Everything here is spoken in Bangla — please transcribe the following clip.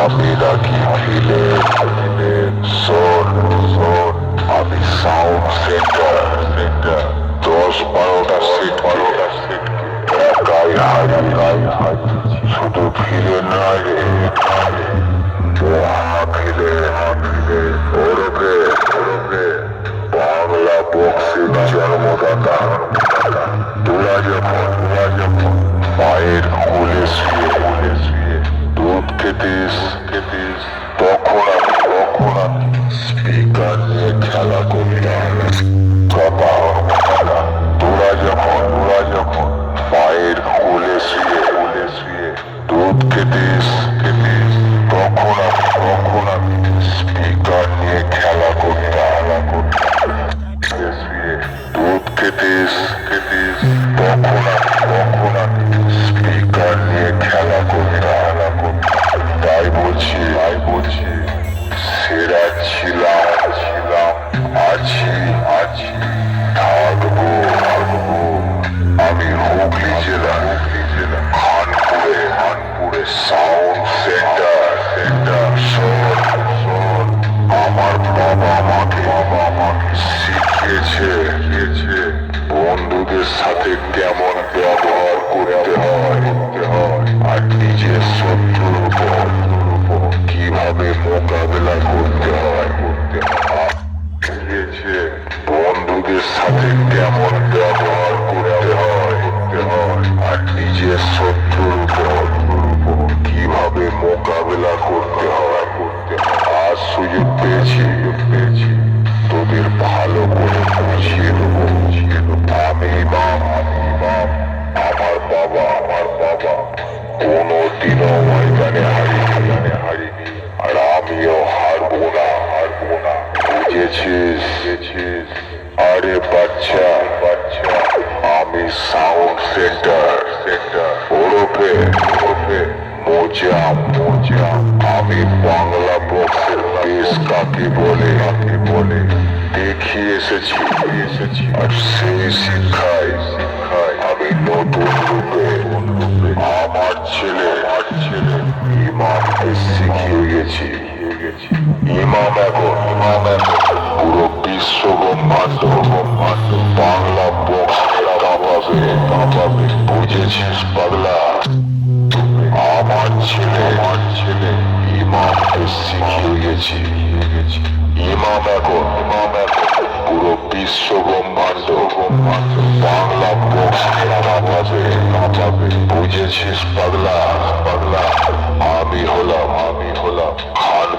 আমি নাকি শোন শোন, আমি সাউন্ড সেন্টার 10-12টা সিট একাই হারিয়েছি, শুধু ভিলেন নয় রে, মহাভিলে ওরফে বাংলা বক্সিং জন্মদাতা। তোরা যখন মায়ের কোলে শুয়ে দুধ খেতিস, তখন আমি স্পিকার নিয়ে খেলা করতাম। তোরা যখন মায়ের কোলে শুয়ে দুধ খেতিস, তখন আমি স্পিকার নিয়ে খেলা করতাম। দুধ খেতিস, তখন আমি স্পিকার নিয়ে খেলা করতাম। তাই বলছি সেরা ছিলাম, আছি, থাকবো। আমি হুগলি জেলা খানপুরে সাউন্ড সেন্টার। শোন, আমার বাবা আমাকে শিখিয়েছে বন্ধুদের সাথে কেমন ব্যবহার করতে হয় আর নিজের শত্রুর উপর কিভাবে মোকাবেলা করতে হয়। বন্ধুদের সাথে কেমন ব্যবহার করতে হয় আর নিজের শত্রুর উপর কিভাবে মোকাবেলা করতে হয়। আজ সুযোগ পেয়েছি তোদের ভালো করে বুঝিয়ে দেবো। আমি ইমাম, আমার বাবা কোনোদিনও ময়দানে হারিনি, আর আমিও হারবো না। বুঝেছিস? আরে বাচ্চা, আমি সাউন্ড সেন্টার ওরফে মোজা। আমি বাংলা বক্সের বেশ কাকে বলে দেখিয়ে এসেছি, আর সেই শিক্ষায় আমি নতুন রূপে আমার ছেলে ইমামকে শিখিয়ে গেছি। ইমাম এখন পুরো বিশ্ব ব্রহ্মাণ্ড বাংলা বক্স কাঁপাবে। বুঝেছিস পাগলা? আমার ছেলে ইমামকে শিখিয়ে গেছি। ইমাম এখন পুরো বিশ্ব ব্রহ্মাণ্ড বাংলা বক্স কাঁপাবে। বুঝেছিস পাগলা? আমি হলাম খান